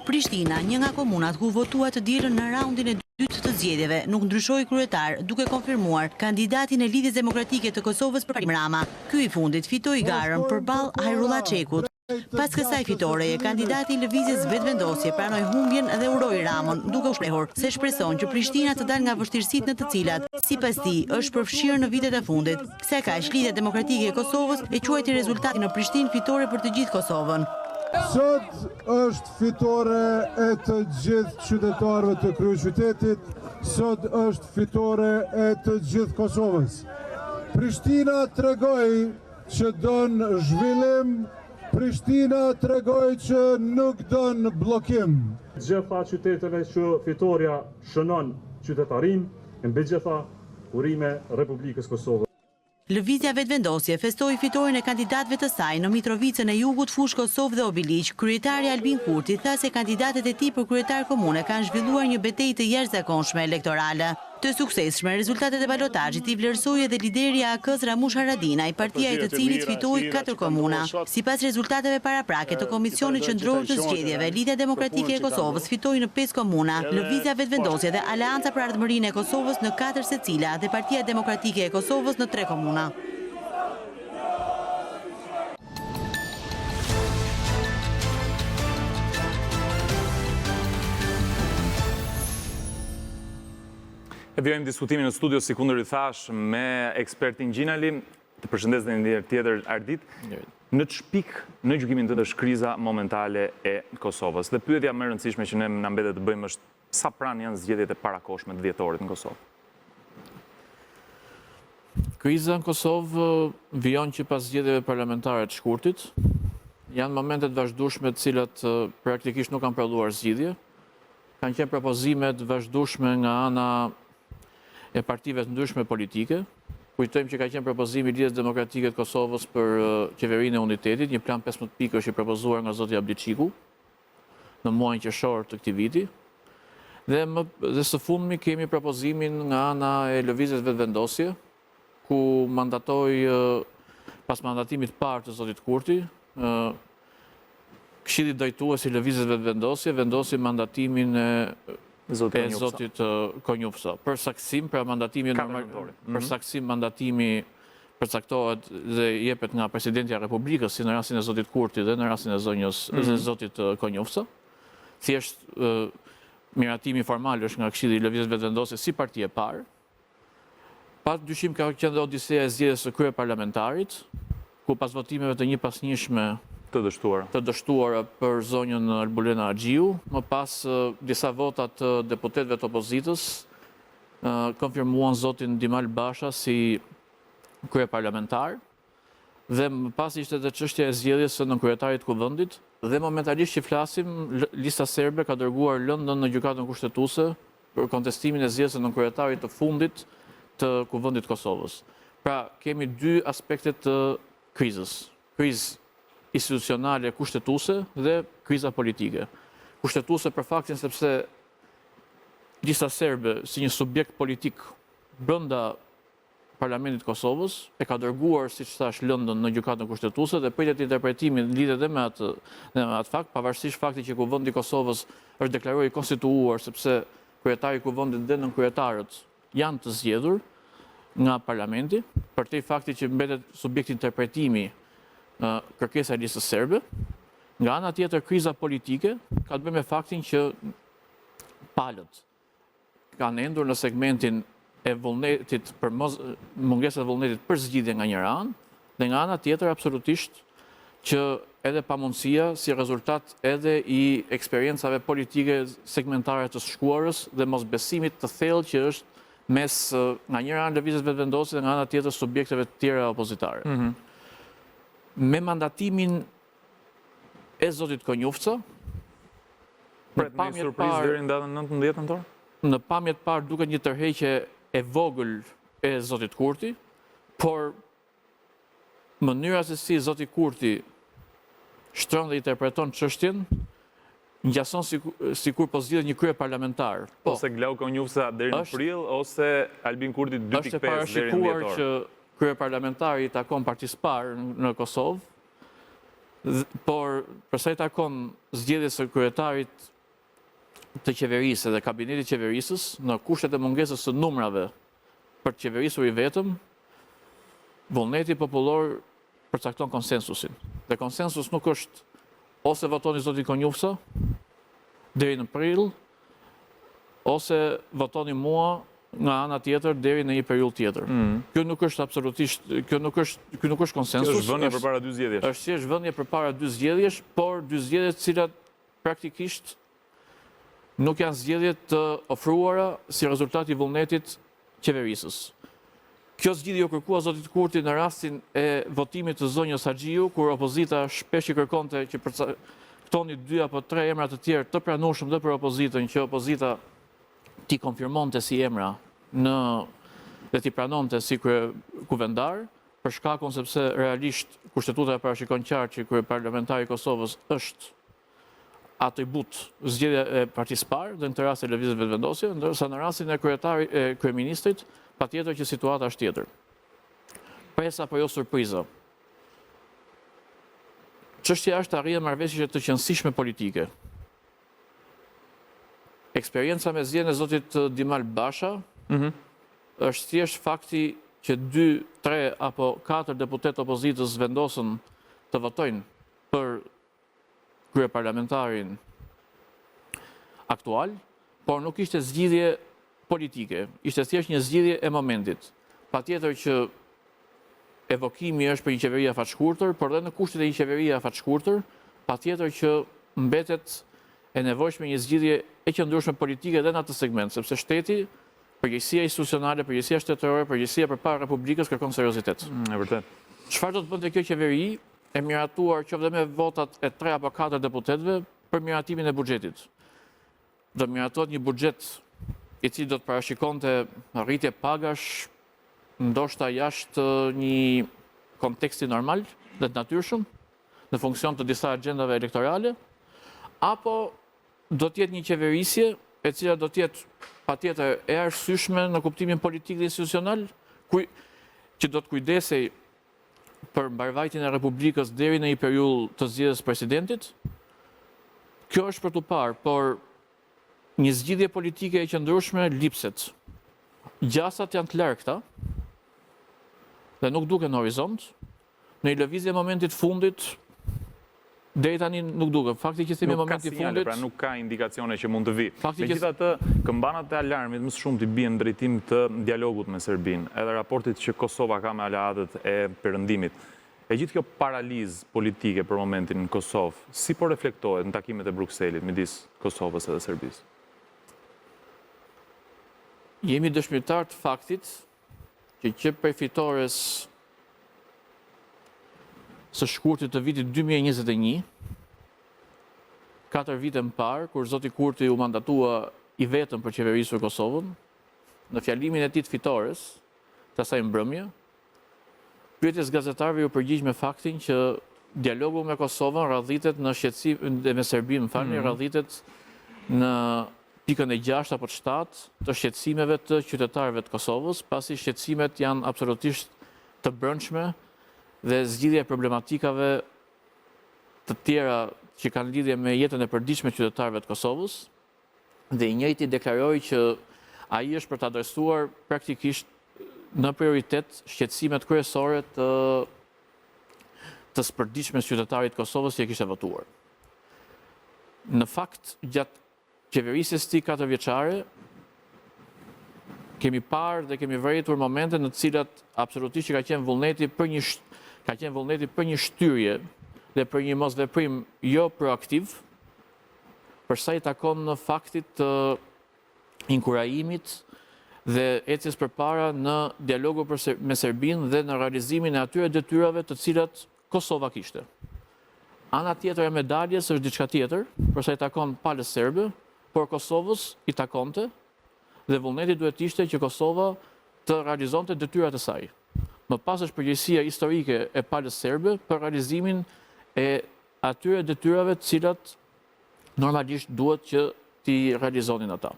Prishtina, një nga komunat ku votua të dielën në raundin e dytë të zgjedhjeve, nuk ndryshoi kryetar, duke konfirmuar kandidatin e Lidhjes Demokratike të Kosovës për Parim Rama. Ky i fundit fitoi garën përballë Hajrullah Çekut. Pas kësaj fitoreje, kandidati i lëvizjes Vetëvendosje pranoi humbjen dhe uroi Ramon, duke u shprehur se shpreson që Prishtina të dalë nga vështirësitë në të cilat, sipas tij, është përfshirë në vitet e fundit. Kësaj kaq, Lidhja Demokratike e Kosovës e quajti rezultatin në Prishtinë fitore për të gjithë Kosovën. Sot është fitore e të gjithë qytetarëve të kryeqytetit, sot është fitore e të gjithë Kosovës. Prishtina tregoi që don zhvillim, Prishtina tregoi që nuk don bllokim. Gjitha qyteteve që fitoria shënon qytetarin, mbi gjitha urime Republikës Kosovës. Lëvizja Vetëvendosje festoi fitoren e kandidatëve të saj në Mitrovicën e Jugut, Fushë Kosovë dhe Obiliq. Kryetari Albin Kurti tha se kandidatët e tij për kryetar komune kanë zhvilluar një betejë të jashtëzakonshme elektorale. Të suksesshme, rezultatet e balotazhit i vlerësoi edhe lideri i AK-s Ramush Haradinaj, partia e të cilit fitoi 4 komuna. Sipas rezultateve paraprake të Komisionit Qendror të Zgjedhjeve, Lidhja Demokratike e Kosovës fitoi në 5 komuna, Lëvizja Vetëvendosje dhe Aleanca për Ardhmërinë e Kosovës në 4 secila dhe Partia Demokratike e Kosovës në 3 komuna. E vjojmë diskutimin në studio, si kundër i thash, me ekspertin Gjinali, të përshëndes dhe një tjetër Ardit, në çpik në gjykimin të është kriza momentale e Kosovës. Dhe pyetja më e rëndësishme që ne na mbetet të bëjmë është sa pranë janë zgjedhjet e parakohshme të dhjetorit në Kosovë? Kriza në Kosovë vijon që pas zgjedhjeve parlamentare të shkurtit. Janë momentet vazhdueshme të cilat praktikisht nuk kanë prodhuar zgjidhje. Kanë qenë propozimet vazhdueshme nga ana e partive të ndryshme politike. Kujtojmë që ka qenë propozimi i Lidhjes Demokratike të Kosovës për qeverinë e unitetit, një plan 15 pikë është i propozuar nga zoti Abliçiku në muajin qershor të këtij viti. Dhe së fundmi kemi propozimin nga ana e Lëvizjes Vetëvendosje, ku mandatoi pas mandatimit të parë të zotit Kurti, Këshilli drejtues i Lëvizjes Vetëvendosje vendosi mandatimin e zotit Konjufsa. Për saksim, pra mandatimi për saksim mandatimi përcaktohet dhe jepet nga presidenti i Republikës, si në rastin e zotit Kurti dhe në rastin e zotit Konjufsa. Thjesht miratimi formal është nga Këshilli i Lëvizjes Vetëvendosje si parti e parë. Pas dyshim ka qenë dhe odiseja e zgjedhjes së kryeparlamentarit, ku pas votimeve të njëpasnjëshme të dështuara për zonjën Albulena Agjiu, më pas disa votat të deputetëve të opozitës konfirmuan zotin Dimal Basha si kryeparlamentar, dhe më pas ishte edhe çështja e zgjedhjes së nënkryetarit të kuvendit, dhe momentalisht që flasim, lista serbe ka dërguar lëndën në gjykatën kushtetuese për kontestimin e zgjedhjes së nënkryetarit të fundit të kuvendit të Kosovës. Pra, kemi dy aspekte të krizës. Krizë institucionale kushtetuese dhe kriza politike. Kushtetuese për faktin sepse lista serbe si një subjekt politik brenda Parlamentit të Kosovës e ka dërguar, siç thash, lëndën në gjykatën kushtetuese dhe pritet interpretimin lidhet edhe me atë fakt, pavarësisht faktit që kuvendi i Kosovës është deklaruar i konstituuar sepse kryetari i kuvendit dhe nënkryetarët janë të zgjedhur nga parlamenti, për te fakti që mbetet subjekt interpretimi kërkesa e listës serbe. Nga ana tjetër, kriza politike ka të bëjë me faktin që palët kanë endur në segmentin e vullnetit për mungesën e vullnetit për zgjidhje nga njëra anë, dhe nga ana tjetër absolutisht që edhe pamundësia si rezultat edhe i eksperiencave politike segmentare të shkuarës dhe mosbesimit të thellë që është mes nga njëra anë Lëvizjes Vetëvendosje dhe nga ana tjetër subjekteve të tjera opozitare. Me mandatimin e zotit Konjufca, në pamjet parë duket një tërheqje e vogël e zotit Kurti, por mënyra se si zoti Kurti shtron dhe interpreton çështjen ngjason sikur po zgjidhet një kryeparlamentar. Ose Glau Konjufsa deri në prill, ose Albin Kurti 2.5 deri në dhjetor. Është parashikuar që kryeparlamentari i takon partisë parë në Kosovë, por përsa i takon zgjedhjes së kryetarit të qeverisë dhe kabinetit qeverisës në kushtet e mungesës së numrave për të qeverisur i vetëm, vullneti popullor përcakton konsensusin. Dhe konsensus nuk është ose votoni zoti Konjufsa deri në prill, ose votoni mua nga ana tjetër deri në një periudhë tjetër. Kjo nuk është absolutisht, kjo nuk është konsensus. Kjo është vënie përpara dy zgjedhjesh. Është thjesht vënie përpara dy zgjedhjesh, por dy zgjedhje të cilat praktikisht nuk janë zgjedhje të ofruara si rezultat i vullnetit qeverisës. Kjo zgjidhje u kërkua zotit Kurti në rastin e votimit të zonjës Haxhiu, kur opozita shpesh i kërkonte që përcaktoni 2 apo 3 emra të tjerë të pranueshëm dhe për opozitën, që opozita ti konfirmonte si emra dhe ti pranonte si kuvendar, për shkakun sepse realisht kushtetuta e parashikon qartë që kryeparlamentari i Kosovës është atribut zgjedhja e partisë parë dhe në të rastin e lëvizjes vetëvendosje, ndërsa në rastin e kryeministrit patjetër që situata është tjetër. Presa apo jo surpriza. Çështja është arritje marrëveshje të qëndrueshme politike. Eksperienca me zgjedhjen e zotit Dimal Basha është thjesht fakti që 2, 3 apo 4 deputet opozitës vendosën të votojnë për kryeparlamentarin aktual, por nuk ishte zgjidhje politike, ishte thjesht një zgjidhje e momentit. Patjetër që evokimi është për një qeveri afatshkurtër, por dhe në kushtet e një qeveri afatshkurtër, patjetër që mbetet e nevojshme një zgjidhje e qëndrueshme politike dhe në atë segment, sepse shteti, përgjegjësia institucionale, përgjegjësia shtetërore, përgjegjësia përpara Republikës kërkon seriozitet. E vërtet. Çfarë do të bënte kjo qeveri e miratuar qoftë me votat e 3 apo 4 deputetëve për miratimin e buxhetit? Do miratohet një buxhet i cili do të parashikonte rritje pagash, ndoshta jashtë një konteksti normal dhe të natyrshëm, në funksion të disa agjendave elektorale, apo do të jetë një qeverisje e cila do të jetë patjetër e arsyeshme në kuptimin politik dhe institucional, që do të kujdesej për mbarvajtjen e Republikës deri në një periudhë të zgjedhjes presidentit. Kjo është për të parë, por një zgjidhje politike e qëndrueshme lipset. Gjasat janë të largëta dhe nuk duken në horizont. Në një lëvizje momentit fundit, deri tani nuk duket. Fakti që themi momentin fundit, pra nuk ka indikacione që mund të vi. Fakti Megjithatë, këmbanat e alarmit më së shumti bien në drejtim të dialogut me Serbinë, edhe raportit që Kosova ka me aleatët e perëndimit. E gjithë kjo paralizë politike për momentin në Kosovë, si po reflektohet në takimet e Brukselit midis Kosovës edhe Serbisë? Jemi dëshmitar të faktit që prej fitores së shkurtit të vitit 2021, 4 vite më parë, kur zoti Kurti u mandatua i vetëm për qeverisur Kosovën, në fjalimin e tij të fitores, të asaj mbrëmje, pyetjes gazetarëve u përgjigj me faktin që dialogu me Kosovën radhitet në shqetësim dhe me Serbinë, radhitet në pikën e 6 apo 7 të shqetësimeve të qytetarëve të Kosovës, pasi shqetësimet janë absolutisht të brendshme dhe zgjidhja e problematikave të tjera që kanë lidhje me jetën e përditshme të qytetarëve të Kosovës, dhe i njëjti deklaroi që ai është për të adresuar praktikisht në prioritet shqetësimet kryesore të përditshmes qytetarit të Kosovës që e kishte votuar. Në fakt, gjatë qeverisjes tij 4 vjeçare, kemi parë dhe kemi vërejtur momente në të cilat absolutisht ka qenë vullneti për një shtyrje dhe për një mosveprim jo proaktiv, përsa i takon në faktit të inkurajimit dhe ecjes përpara në dialogu me Serbinë dhe në realizimin e atyre detyrave të cilat Kosova kishte. Ana tjetër e medaljes është diçka tjetër, përsa i takon palës serbe, por Kosovës i takonte dhe vullneti duhet ishte që Kosova të realizonte detyrat e saj. Më pas është përgjegjësia historike e palës serbe për realizimin e atyre detyrave të cilat normalisht duhet që t'i realizonin ata.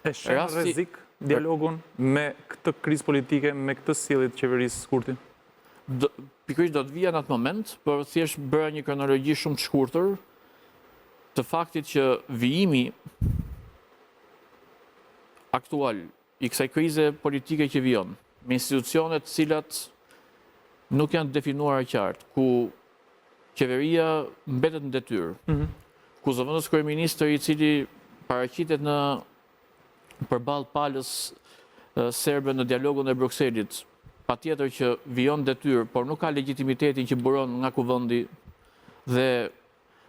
E shen rrezik dialogun me këtë krizë politike, me këtë sjellje të qeverisë Kurti? Pikërisht do të vija në atë moment, por thjesht bëra një kronologji shumë të shkurtër të faktit që vijimi aktual i kësaj krize politike që vijon, me institucionet cilat nuk janë definuara qartë, ku qeveria mbetet në detyrë, ku zëvendës kryeministër i cili paraqitet përballë palës serbe në dialogun e Brukselit, patjetër që vijon detyrë, por nuk ka legitimitetin që buron nga kuvendi dhe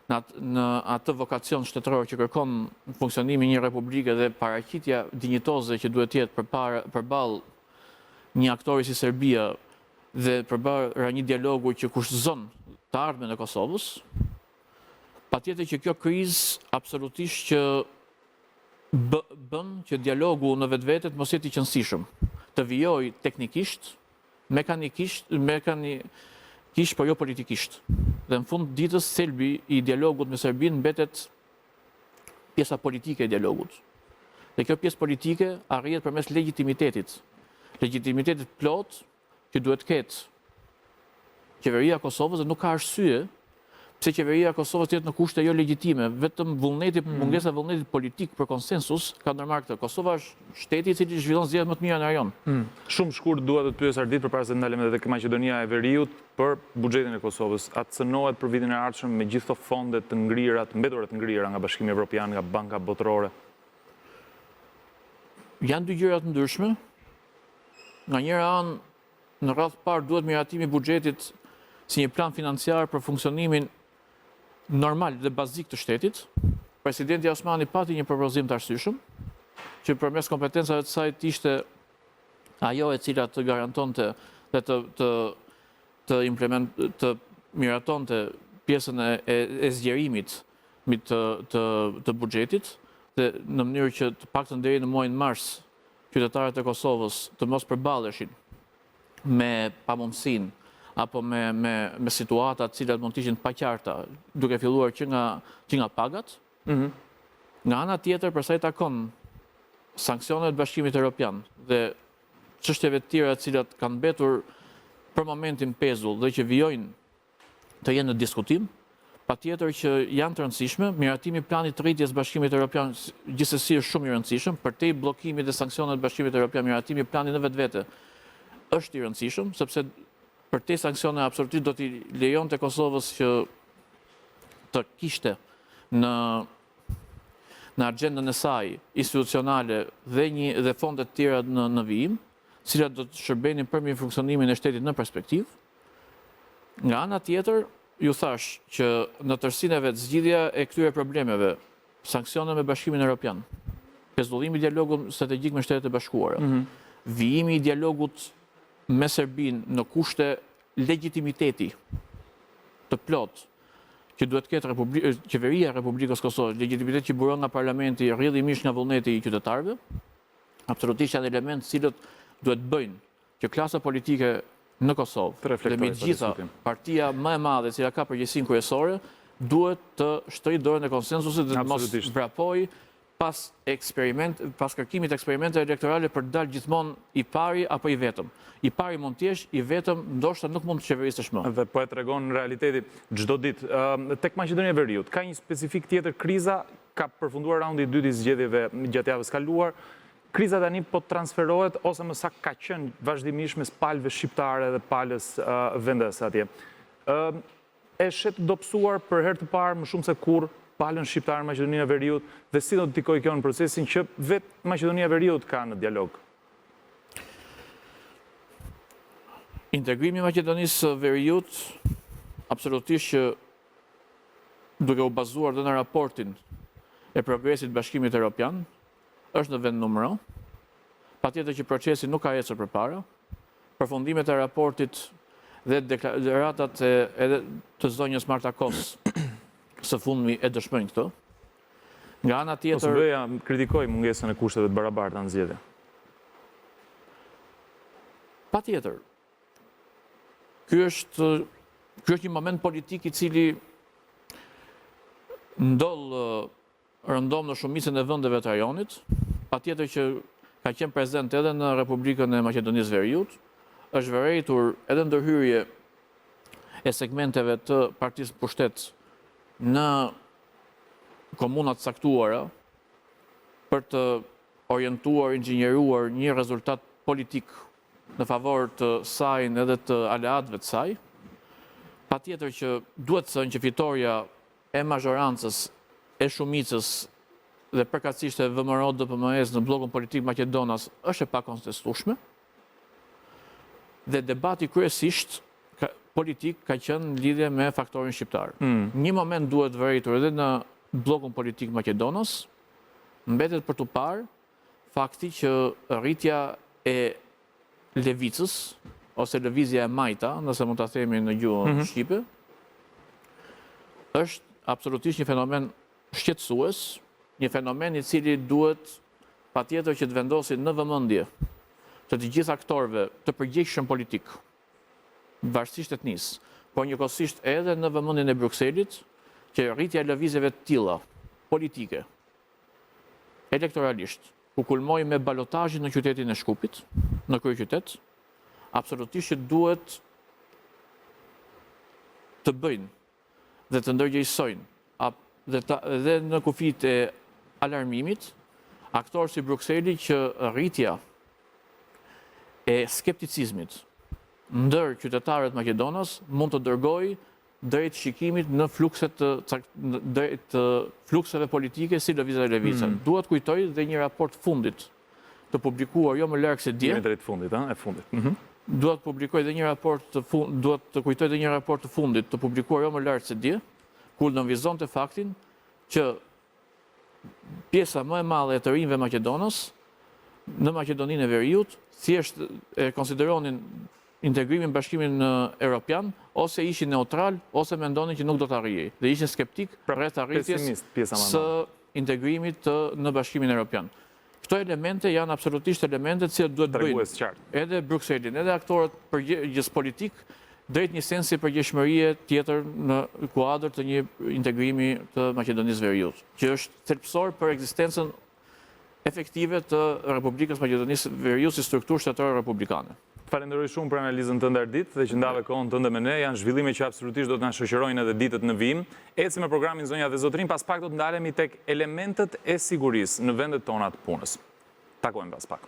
në atë vokacion shtetëror që kërkon funksionimin një republike dhe paraqitja dinjitoze që duhet jetë përballë një aktori si Serbia dhe përballë një dialogu që kushtëzon të ardhmen e Kosovës, patjetër që kjo krizë absolutisht që bën që dialogu në vetvetet mos jetë i qëndësishëm, të vijojë teknikisht, mekanikisht, por jo politikisht. Dhe në fund ditës thelbi i dialogut me Serbinë mbetet pjesa politike e dialogut. Dhe kjo pjesë politike arrihet përmes legitimitetit. Legitimitetit plot që duhet ketë qeveria e Kosovës dhe nuk ka arsye pse qeveria e Kosovës jetë në kushte jo legjitime, vetëm mungesa e vullnetit politik për konsensus ka ndërmarrë këtë. Kosova është shteti i cili zhvillon zgjedhjet më të mira në rajon. Shumë shkurt dua të pyes Ardit përpara se ndalemi edhe tek Maqedonia e Veriut për buxhetin e Kosovës. A cënohet për vitin e ardhshëm me gjithë këto fonde të ngrira, të mbetura të ngrira nga Bashkimi Evropian, nga banka botërore? Janë dy gjëra të ndryshme. Nga njëra anë, në radhë parë duhet miratimi i buxhetit si një plan financiar për funksionimin normal dhe bazik të shtetit. Presidenti Osmani pati një propozim të arsyeshëm, që përmes kompetencave të saj të ishte ajo e cila të garantonte dhe të miratonte pjesën e zgjerimit të buxhetit, dhe në mënyrë që të paktën deri në muajin mars qytetarët e Kosovës të mos përballeshin me pamundësinë apo me situata të cilat mund të ishin të paqarta, duke filluar që nga pagat. Nga ana tjetër, për sa i takon sanksionet të Bashkimit Evropian dhe çështjeve të tjera të cilat kanë mbetur për momentin pezull dhe që vijojnë të jenë në diskutim, patjetër që janë të rëndësishme. Miratimi i planit të rritjes Bashkimit Evropian gjithsesi është shumë i rëndësishëm, përtej bllokimit dhe sanksionet të Bashkimit Evropian, miratimi i planit në vetvete është i rëndësishëm, sepse përtej sanksione absolutisht do t'i lejonte Kosovës që të kishte në agjendën e saj institucionale dhe fondet të tjera në vijim, cilat do të shërbenin për mirë funksionimin e shtetit në perspektivë. Nga ana tjetër, ju thash që në tërësinë e vet zgjidhja e këtyre problemeve, sanksione me Bashkimin Evropian, pezulllimi i dialogut strategjik me Shtetet e Bashkuara, vijimi i dialogut me Serbinë në kushte legitimiteti të plot që duhet ketë qeveria e Republikës Kosovës, legitimitet që buron nga parlamenti, rrjedhimisht nga vullneti i qytetarëve, absolutisht janë elementë cilët duhet bëjnë që klasa politike në Kosovë dhe me gjitha partia më e madhe cila ka përgjegjësinë kryesore duhet të shtrijë dorën e konsensusit dhe të mos vrapojë pas kërkimit eksperimente elektorale për dalë gjithmonë i pari apo i vetëm. I pari mund të jesh, i vetëm ndoshta nuk mund të qeverisësh më. Dhe po e tregon realiteti çdo ditë. Tek Maqedonia e Veriut ka një specifik tjetër, kriza ka përfunduar raundi i dytë i zgjedhjeve gjatë javës kaluar. Kriza tani po transferohet ose më saktë ka qenë vazhdimisht mes palëve shqiptare dhe palës vendese atje. E shet dobësuar për herë të parë më shumë se kurrë palën shqiptare në Maqedoninë e Veriut dhe si do të ndikojë kjo në procesin që vetë Maqedonia e Veriut ka në dialog? Integrimi i Maqedonisë së Veriut absolutisht që duke u bazuar dhe në raportin e progresit të Bashkimit Evropian është në vend numëro. Patjetër që procesi nuk ka ecur përpara. Përfundimet e raportit dhe deklaratat edhe të zonjës Marta Kos së fundmi e dëshmojnë këtë. Nga ana tjetër, Ose kritikoj mungesën e kushteve të barabarta në zgjedhje. Patjetër. Ky është një moment politik i cili rëndom në shumicën e vendeve të rajonit. Patjetër që ka qenë prezent edhe në Republikën e Maqedonisë Veriut, është vërejtur edhe ndërhyrje e segmenteve të partisë pushtet në komunat saktuara për të orientuar, inxhinjeruar një rezultat politik në favor të saj edhe të aleatëve të saj, patjetër që duhet të thënë që fitoria e mazhorancës, e shumicës dhe përkatësisht e VMRO-DPMS në bllokun politik Maqedonas është e pakontestueshme. Dhe debati kryesisht politik ka qenë në lidhje me faktorin shqiptar. Një moment duhet vëritur edhe në bllokun politik Maqedonas, mbetet për të parë fakti që rritja e lëvizjes ose lëvizja e majta, nëse mund ta themi në gjuhën shqipe, është absolutisht një fenomen shqetësues, një fenomen i cili duhet patjetër që të vendosin në vëmendje të gjithë aktorëve të përgjegjshëm politik, varësisht etnisë, por njëkohësisht edhe në vëmendjen e Brukselit, që rritja e lëvizjeve të tilla politike, elektoralisht, ku kulmoi me balotazhin në qytetin e Shkupit, në kryeqytet, absolutisht që duhet të bëjnë dhe të ndërgjegjësojnë dhe në kufit e alarmimit, aktorë si Brukseli që rritja e skepticizmit ndër qytetarët Maqedonas mund të dërgojë drejt shikimit në drejt flukseve politike si lëvizja e lëvizja. Duhet kujtoj dhe një raport fundit të publikuar jo më larg se dje. Jemi drejt fundit, e fundit. Duhet të kujtoj dhe një raport të fundit të publikuar jo më larg se dje, ku nënvizonte faktin që pjesa më e madhe e të rinjve Maqedonas në Maqedoninë e Veriut thjesht e konsideronin integrimin Bashkimin Evropian, ose ishin neutral, ose mendonin që nuk do të arrijej, dhe ishin skeptik rreth arritjes së integrimit në Bashkimin Evropian. Këto elemente janë absolutisht elemente që duhet bëjnë edhe Brukselin, edhe aktorët përgjegjës politik, drejt një sensi përgjegjshmërie tjetër në kuadër të një integrimi të Maqedonisë Veriut, që është thelbësor për ekzistencën efektive të Republikës Maqedonisë Veriut si strukturë shtetërore republikane. Falenderoj shumë për analizën tënde Ardit dhe që ndave kohën tënde me ne. Janë zhvillime që absolutisht do të na shoqërojnë edhe ditët në vijim. Ecim me programin Zonja dhe Zotrin, pas pak do të ndalemi tek elementet e sigurisë në vendet tona të punës. Takojmë pas pak.